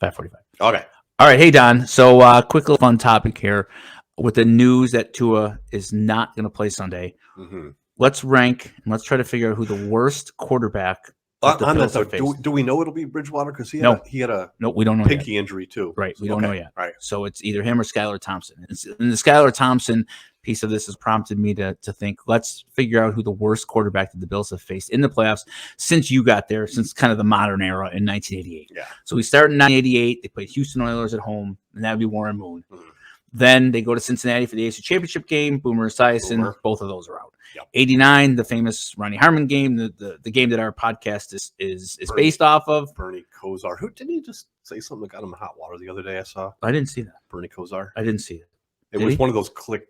5:45. Okay. All right. Hey, Don. So quick little fun topic here with the news that Tua is not going to play Sunday. Mm-hmm. Let's rank and let's try to figure out who the worst quarterback On that though, do we know it'll be Bridgewater? Because he had a no, we don't know pinky yet. injury too. Right, we don't know yet. Right. So it's either him or Skylar Thompson. And the Skylar Thompson piece of this has prompted me to think, let's figure out who the worst quarterback that the Bills have faced in the playoffs since you got there, since kind of the modern era in 1988. Yeah. So we started in 1988. They played Houston Oilers at home, and that would be Warren Moon. Mm-hmm. Then they go to Cincinnati for the AFC Championship game. Boomer Esiason, both of those are out. Yep. 89, the famous Ronnie Harmon game, the game that our podcast is based off of. Bernie Kosar. Who didn't he just say something that got him in hot water the other day? I saw. I didn't see that. Bernie Kosar. I didn't see it. It was one of those quick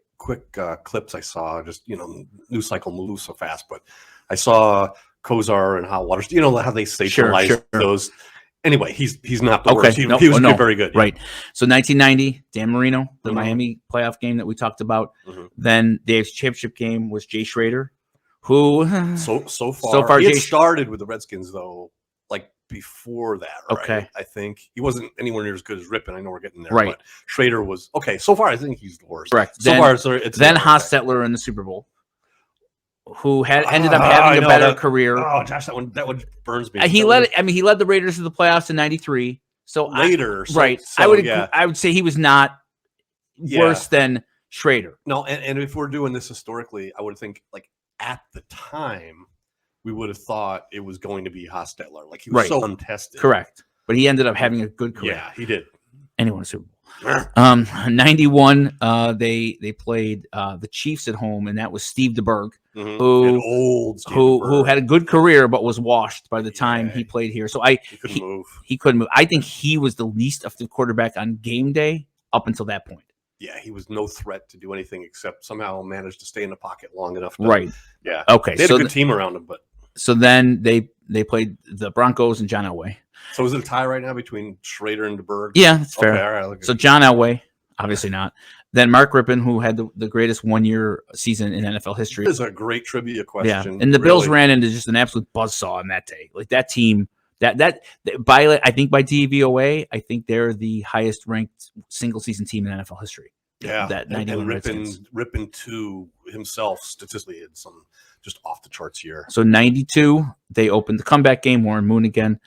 clips I saw. Just news cycle moves so fast, but I saw Kosar and hot water. You know how they sensationalize those. Anyway, he's not the worst. He was very good. Right. So 1990, Dan Marino, the Miami playoff game that we talked about. Mm-hmm. Then the AFC Championship game was Jay Schrader, who so far he started with the Redskins though, like before that. Right? Okay. I think he wasn't anywhere near as good as Rippon. I know we're getting there. Right. But Schrader was okay. So far, I think he's the worst. Correct. So far, it's then Hostetler in the Super Bowl, who ended up having a better career. Oh, Josh, that one burns me. He led the Raiders to the playoffs in '93. So later, right? So, I would say he was not worse than Schrader. No, and if we're doing this historically, I would think like at the time we would have thought it was going to be Hostetler. Like he was so untested. Correct, but he ended up having a good career. Yeah, he did. Anyone a Super Bowl. 91, they played the Chiefs at home, and that was Steve DeBerg, who had a good career but was washed by the time he played here. So he couldn't move. He couldn't move. I think he was the least effective quarterback on game day up until that point. Yeah, he was no threat to do anything except somehow managed to stay in the pocket long enough. Yeah. Okay. They had a good team around him, but so then they played the Broncos and John Elway. So is it a tie right now between Schrader and DeBerg? Yeah, that's fair. Okay, all right, so John Elway, obviously not. Then Mark Rippon, who had the greatest one-year season in NFL history. This is a great trivia question. Yeah, and the Bills ran into just an absolute buzzsaw on that day. Like that team, I think by DVOA, I think they're the highest ranked single season team in NFL history. Yeah, that and Rippon too himself statistically had some just off the charts year. So 92, they opened the comeback game, Warren Moon again.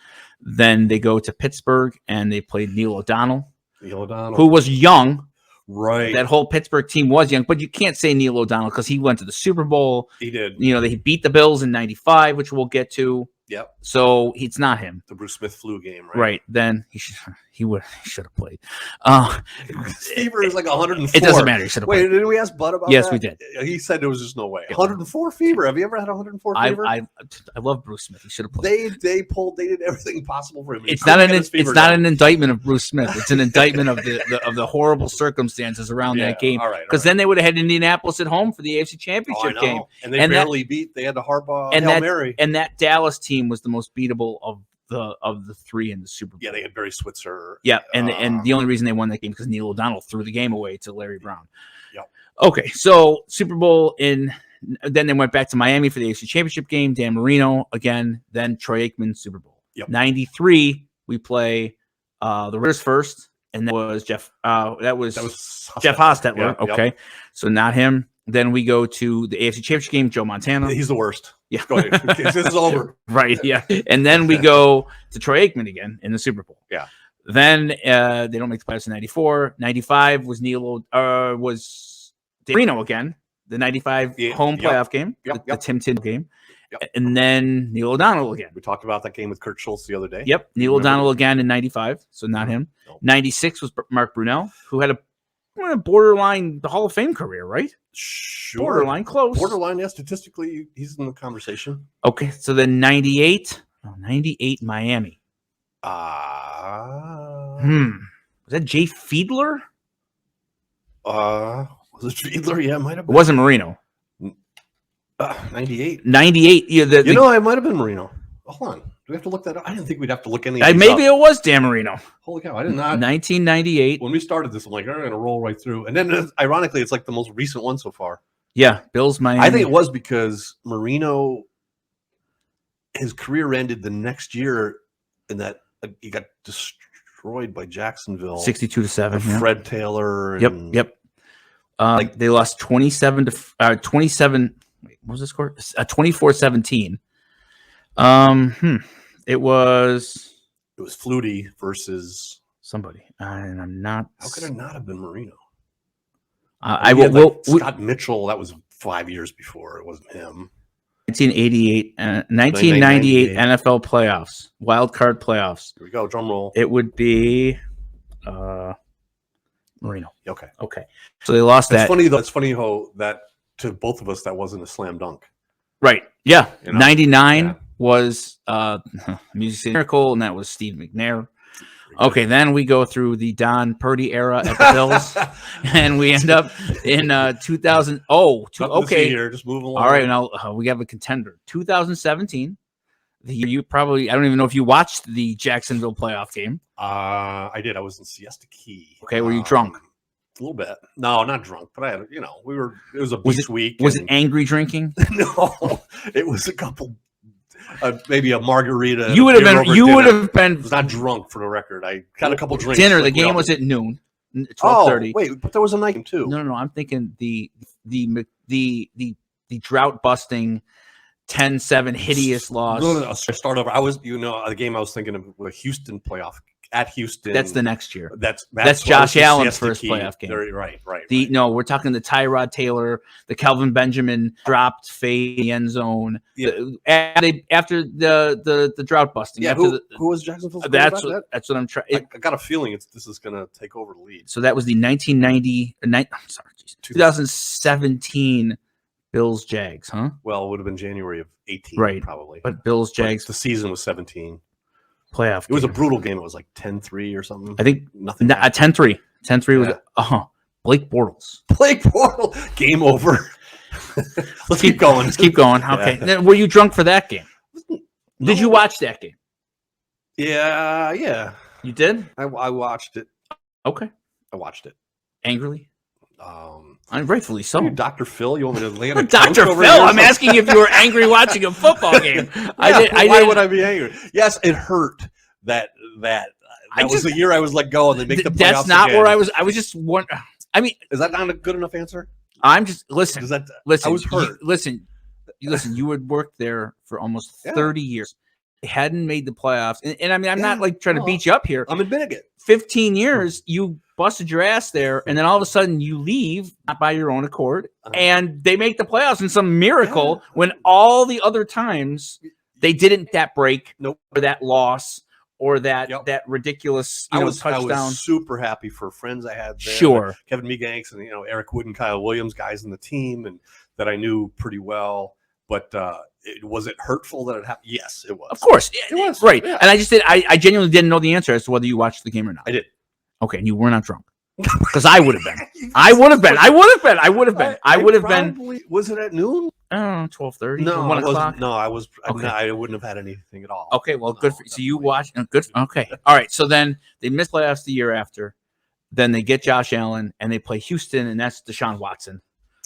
Then they go to Pittsburgh and they played Neil O'Donnell, who was young. Right. That whole Pittsburgh team was young, but you can't say Neil O'Donnell because he went to the Super Bowl. He did. They beat the Bills in 95, which we'll get to. Yep. So it's not him. The Bruce Smith flu game, right? Right. Then he should have played. Fever is like 104. It doesn't matter. He should have played. Wait, did we ask Bud about that? Yes, we did. He said there was just no way. 104 fever. Have you ever had 104 fever? I love Bruce Smith. He should have played. They did everything possible for him. It's not an indictment of Bruce Smith. It's an indictment of the horrible circumstances around that game. Because then they would have had Indianapolis at home for the AFC Championship game. And they barely beat. They had the Harbaugh Hail Mary. And that Dallas team was the most beatable of the three in the Super Bowl. Yeah, they had Barry Switzer. Yeah, and the only reason they won that game because Neil O'Donnell threw the game away to Larry Brown. Yep. Okay, so Super Bowl then they went back to Miami for the AFC Championship game. Dan Marino again, then Troy Aikman Super Bowl. Yep. 93 we play the Raiders first, and that was Jeff. That was Jeff Hostetler. Yep. Okay, so not him. Then we go to the AFC Championship game. Joe Montana. He's the worst. Yeah. Go ahead. This is over. Right. Yeah. And then we go to Troy Aikman again in the Super Bowl. Yeah. Then they don't make the playoffs in 94. 95 was was Dan Marino again. The 95 home playoff game. The Tim Tindall game. Yep. And then Neil O'Donnell again. We talked about that game with Kurt Schultz the other day. Yep. Neil O'Donnell again in 95. So not him. No. 96 was Mark Brunell, who had a borderline the Hall of Fame career, right? Sure. Borderline close. Borderline, yeah. Statistically, he's in the conversation. Okay, so then 98 Miami. Was that Jay Fiedler? Was it Fiedler? Yeah, it might have been. It wasn't Marino. 98. 98. Yeah, it might have been Marino. Hold on. Do we have to look that up? I didn't think we'd have to look any of these maybe it was Dan Marino. Holy cow, I did not. 1998. When we started this, I'm like, I'm going to roll right through. And then, ironically, it's like the most recent one so far. Yeah, Bills Miami. I think it was because Marino, his career ended the next year in that he got destroyed by Jacksonville. 62-7. Fred Taylor. And Yep. They lost 27. Wait, what was the score? 24-17. It was Flutie versus somebody, and I'm not. How could it not have been Marino? I will. Scott Mitchell. That was 5 years before. It wasn't him. 1998 NFL playoffs, wild card playoffs. Here we go. Drum roll. It would be Marino. Okay. So they lost that. It's funny though. It's funny how that to both of us that wasn't a slam dunk. Right. Yeah. 99 Yeah. was Music Miracle, and that was Steve McNair. Okay, then we go through the Don Purdy era at the Bills, and we end up in 2000. Okay, here, just move along. All right, now we have a contender. 2017. The year you probably, I don't even know if you watched the Jacksonville playoff game. I did. I was in Siesta Key. Okay, were you drunk? A little bit. No, not drunk, but I had. It was a beach week. Was it angry drinking? No, it was a couple. Maybe a margarita. You would have been. You would have been. I was not drunk, for the record. I got a couple drinks. Dinner. The game was at noon. 12:30. Oh, wait, but there was a night game too. No. I'm thinking the drought busting 10-7 hideous loss. No. Start over. I was, the game I was thinking of the Houston playoff at Houston. That's the next year. That's Josh Allen's first playoff game. Right. No, we're talking the Tyrod Taylor, the Kelvin Benjamin dropped fade in the end zone. Yeah. After the drought busting. Yeah. Who was Jacksonville's That's quarterback? what I'm trying. I got a feeling this is going to take over the lead. So that was the 2017 Bills Jags, huh? Well, it would have been January of 18, right? Probably. But Bills Jags. The season was 17. Playoff. It was a brutal game. It was like 10-3 or something. I think nothing. 10-3. 10-3 was Blake Bortles. Blake Bortles. Game over. Let's keep going. Okay. Yeah. Were you drunk for that game? No. Did you watch that game? Yeah. You did? I watched it. Okay. I watched it. Angrily? I'm rightfully so. Dr. Phil, you want me to land a Dr. Phil, I'm asking if you were angry watching a football game. Why would I be angry? Yes, it hurt that was the year I was let go and they make the playoffs. That's not again. where I was. I was just wondering. I mean, is that not a good enough answer? I'm just listen. Listen, I was hurt. Listen. You had worked there for almost 30 years. They hadn't made the playoffs, and I mean, I'm not like trying to beat you up here. I'm admitting it. 15 years, you busted your ass there, and then all of a sudden you leave not by your own accord, and they make the playoffs in some miracle when all the other times they didn't. That break, nope, or that loss, or that ridiculous touchdown. I was super happy for friends I had there. Sure, Kevin Meganks and Eric Wood and Kyle Williams, guys in the team, and that I knew pretty well. But was it hurtful that it happened? Yes, it was. Of course, it was. Right, yeah. and I just did. I genuinely didn't know the answer as to whether you watched the game or not. I did. Okay, and you were not drunk. Because I would have been. I would have been. Was it at noon? 12:30. No, 1 o'clock. No, I was. Okay. I wouldn't have had anything at all. Okay, well, good. So you watched. Good. Okay. All right. So then they miss playoffs the year after. Then they get Josh Allen and they play Houston, and that's Deshaun Watson,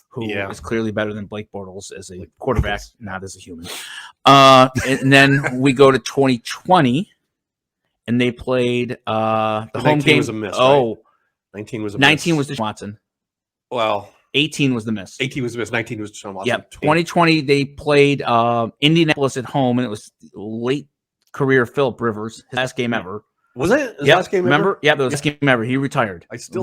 who is clearly better than Blake Bortles as a quarterback, not as a human. And then we go to 2020. And they played the home game. Was a miss, right? 19 was a miss. 19 was Deshaun Watson. Well, 18 was the miss. 18 was a miss. 19 was Deshaun Watson. Yep. 2020 they played Indianapolis at home, and it was late career Philip Rivers, his last game ever. Was it? His last game remember? Ever? Yeah, the last game ever. He retired. I still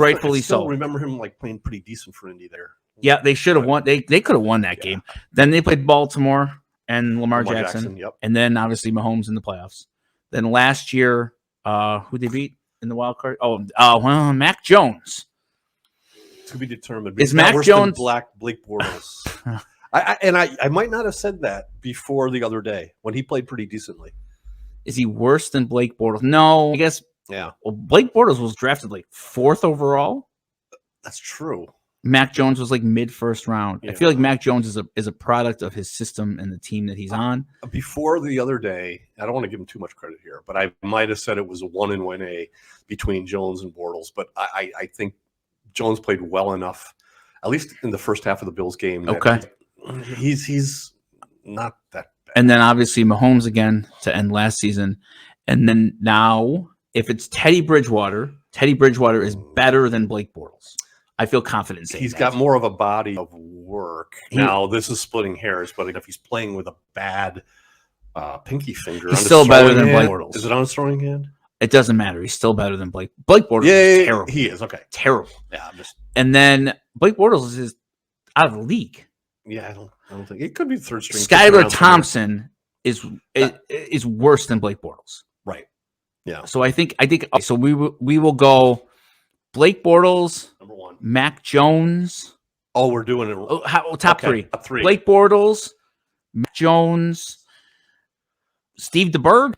remember him playing pretty decent for Indy there. Yeah, they should have won. They could have won that game. Then they played Baltimore and Lamar Jackson. Yep. And then obviously Mahomes in the playoffs. Then last year. Who they beat in the wild card? Well, Mac Jones. To be determined. Is Mac Jones Blake Bortles? I might not have said that before the other day when he played pretty decently. Is he worse than Blake Bortles? No, I guess. Yeah. Well, Blake Bortles was drafted 4th overall. That's true. Mac Jones was mid-first round. Yeah. I feel like Mac Jones is a product of his system and the team that he's on. Before the other day, I don't want to give him too much credit here, but I might have said it was a 1-1 between Jones and Bortles. But I think Jones played well enough, at least in the first half of the Bills game. Okay, he's not that bad. And then obviously Mahomes again to end last season, and then now if it's Teddy Bridgewater is better than Blake Bortles. I feel confident saying he's got more of a body of work. Now, this is splitting hairs, but if he's playing with a bad pinky finger, he's still better than Blake Bortles. Is it on his throwing hand? It doesn't matter. He's still better than Blake. Blake Bortles is terrible. He is. Okay. Terrible. Yeah. And then Blake Bortles is out of the league. Yeah, I don't think it could be third string. Skylar Thompson is worse than Blake Bortles. Right. Yeah. So I think so. We will go Blake Bortles, number 1, Mac Jones. Oh, we're doing it. Top three. Top 3. Blake Bortles, Mac Jones, Steve DeBerg.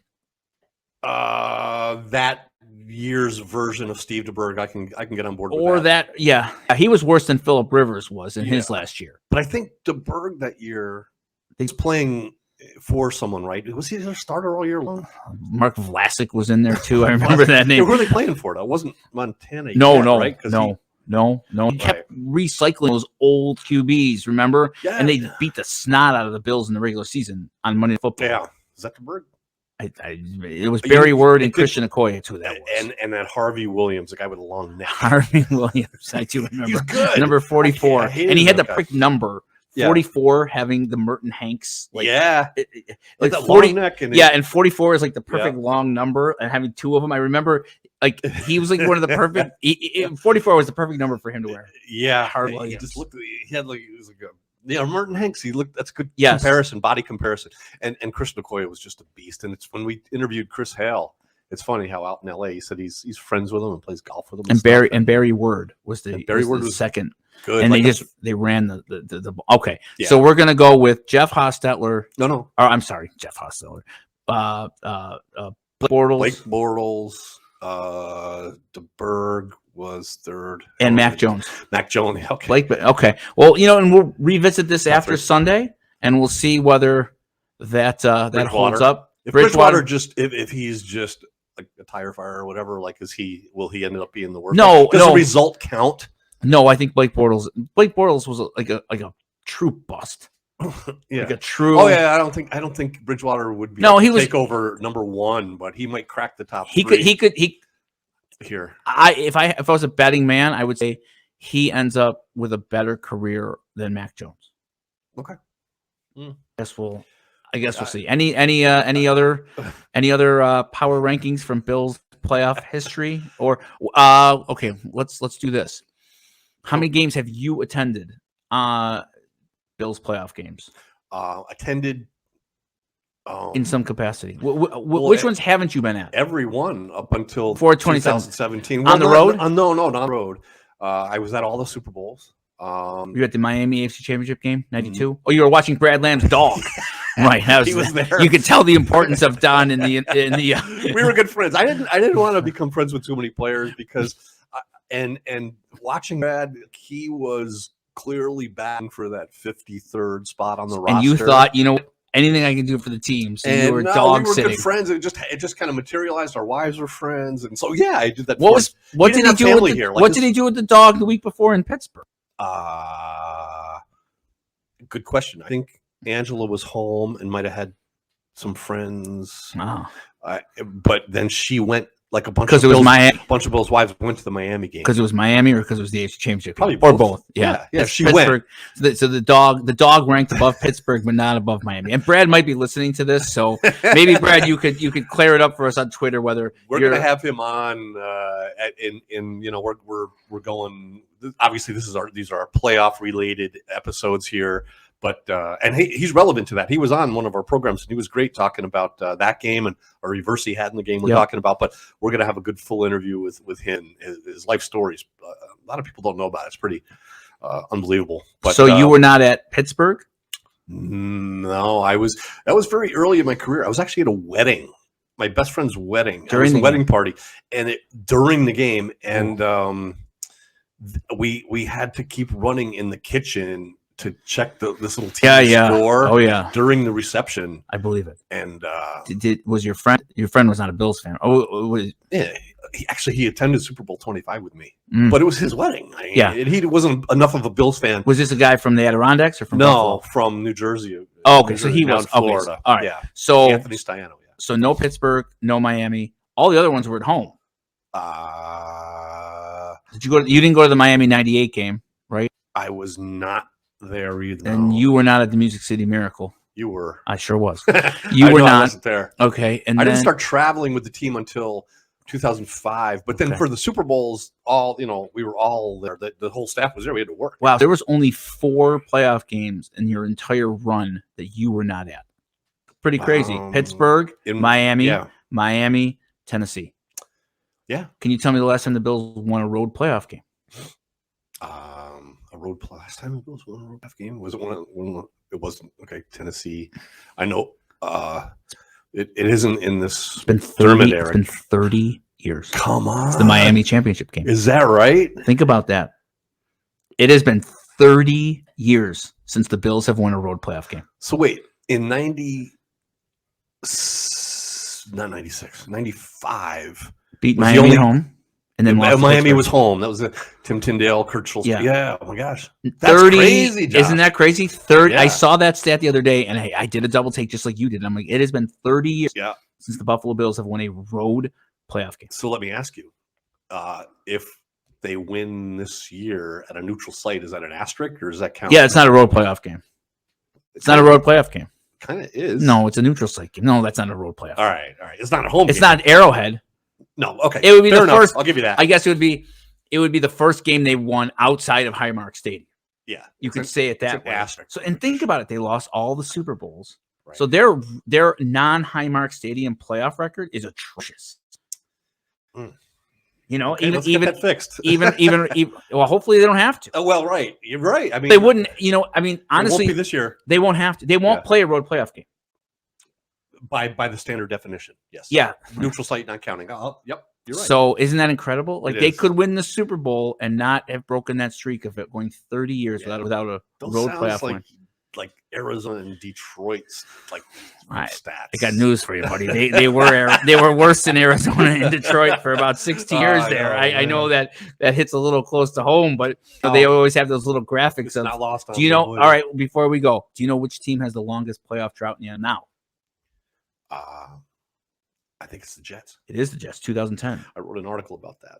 That year's version of Steve DeBerg, I can get on board with or that. Yeah, he was worse than Phillip Rivers was in his last year. But I think DeBerg that year, he's playing for someone, right? Was he their starter all year long? Mark Vlasic was in there too. I remember that name. They were really playing for it. It wasn't Montana. No, right? No. He kept recycling those old QBs, remember? Yeah. And they beat the snot out of the Bills in the regular season on Monday Night Football. Yeah. Is that DeBerg? It was Barry Word and Christian Okoye. That's who that was. And that Harvey Williams, the guy with a long neck. Harvey Williams, I do remember. He's good. Number 44. And he had the prick number. 44 having the Merton Hanks. Like that 40 long neck. And 44 is like the perfect long number. And having 2 of them, I remember like he was like one of the perfect. 44 was the perfect number for him to wear. Yeah. He just looked, he had like, he was like Merton Hanks. He looked, that's good comparison, body comparison. And Christian Okoye was just a beast. And it's when we interviewed Chris Hale, it's funny how out in LA he said he's friends with him and plays golf with him. And Barry Word was the second. Good. And they ran the okay. Yeah. So we're gonna go with Jeff Hostetler. No. Or I'm sorry, Jeff Hostetler. Blake Bortles. DeBerg was third. And Mac Jones. Okay. Blake. Okay. Well, and we'll revisit this after Sunday, and we'll see whether that holds up. If Bridgewater if he's just like a tire fire or whatever, like will he end up being the worst? No. Does the result count? No, I think Blake Bortles was like a true bust. Yeah. Like a true. Oh yeah, I don't think Bridgewater would be take over number 1, but he might crack the top 3. He could here. If I was a betting man, I would say he ends up with a better career than Mac Jones. Okay. I guess we'll see. Any other power rankings from Bills playoff history? Or okay, let's do this. How many games have you attended? Bills playoff games. Attended in some capacity. Which ones haven't you been at? Every one up until before 2017. On the road? No, not on the road. I was at all the Super Bowls. You were at the Miami AFC Championship game, 92? Mm-hmm. Oh, you were watching Brad Lamb's dog. Right. He was there. You could tell the importance of Don in the We were good friends. I didn't want to become friends with too many players because and watching Brad, he was clearly batting for that 53rd spot on the roster. And you thought, anything I can do for the team. So you were dog sitting. We were good friends. It just kind of materialized. Our wives were friends, and so I did that. What did he do with the dog the week before in Pittsburgh? Good question. I think Angela was home and might have had some friends. Oh. But then she went like a bunch of Bills wives went to the Miami game. Because it was Miami or because it was the AFC Championship? Probably both. Or both. Yeah. She Pittsburgh. went. So the dog ranked above Pittsburgh, but not above Miami. And Brad might be listening to this, so maybe Brad, you could clear it up for us on Twitter whether we're going to have him on. We're going. Obviously, these are our playoff related episodes here. But and he's relevant to that. He was on one of our programs and he was great talking about that game and a reverse he had in the game we're talking about. But we're going to have a good full interview with him. His life stories. A lot of people don't know about it. It's pretty unbelievable. But, so you were not at Pittsburgh? No, that was very early in my career. I was actually at a wedding, my best friend's wedding. During the wedding party, and during the game, and we had to keep running in the kitchen to check this little TV score during the reception. I believe it. And was your friend was not a Bills fan? He attended Super Bowl 25 with me, but it was his wedding. He wasn't enough of a Bills fan. Was this a guy from the Adirondacks or from Buffalo? From New Jersey? Oh, okay, so he was Florida. All right, yeah. So Anthony Stiano. So no Pittsburgh, no Miami. All the other ones were at home. Did you didn't go to the Miami 98 game, right? I was not there either. And you were not at the Music City Miracle. You were. I sure was. You were not. I wasn't there. Okay. And I didn't start traveling with the team until 2005. But then for the Super Bowls, we were all there. The whole staff was there. We had to work. Wow. There was only 4 playoff games in your entire run that you were not at. Pretty crazy. Pittsburgh, Miami, Tennessee. Yeah. Can you tell me the last time the Bills won a road playoff game? Last time the Bills won a road playoff game? Was it one? It wasn't. Okay, Tennessee. I know. It isn't in this. It's been 30 years. Come on. It's the Miami championship game. Is that right? Think about that. It has been 30 years since the Bills have won a road playoff game. So wait, in 95. Beat Miami at home. And then Miami was home. That was Tim Tyndale, Kurt Schultz. Yeah. Oh my gosh. That's 30, crazy, Josh. Isn't that crazy? 30. Yeah. I saw that stat the other day, and I did a double take just like you did. I'm like, it has been 30 years since the Buffalo Bills have won a road playoff game. So let me ask you, if they win this year at a neutral site, is that an asterisk or does that count? Yeah, it's not a road playoff game. It's not a road playoff game. Kind of is. No, it's a neutral site game. No, that's not a road playoff. All right. It's not a home. It's not Arrowhead. No, okay. It would be the first. I'll give you that. I guess it would be the first game they won outside of Highmark Stadium. Yeah, you could say it that way. So, and think about it, they lost all the Super Bowls. Right. So their non-Highmark Stadium playoff record is atrocious. Okay, let's get that fixed. even well, hopefully they don't have to. Oh, well, right. You're right. I mean, they wouldn't. Honestly, it won't be this year. They won't have to. They won't play a road playoff game. By the standard definition, yes. Yeah. Neutral site not counting. Oh, yep. You're right. So isn't that incredible? Like they could win the Super Bowl and not have broken that streak of it going 30 years without a road playoff win. Like Arizona and Detroit's stats. I got news for you, buddy. They were worse than Arizona and Detroit for about 60 years there. I know that hits a little close to home, but they always have those little graphics. It's not lost on do you know? All right, before we go, do you know which team has the longest playoff drought in the now? I think it's the Jets. It is the Jets, 2010. I wrote an article about that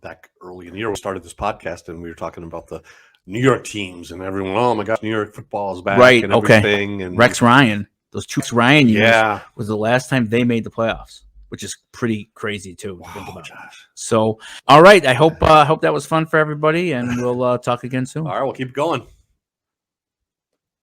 back early in the year. We started this podcast, and we were talking about the New York teams, and everyone, oh my gosh, New York football is back, right? And everything. And Rex Ryan, those 2 Ryan years was the last time they made the playoffs, which is pretty crazy too. Wow, think about. Josh. So, all right, I hope that was fun for everybody, and we'll talk again soon. All right, we'll keep going.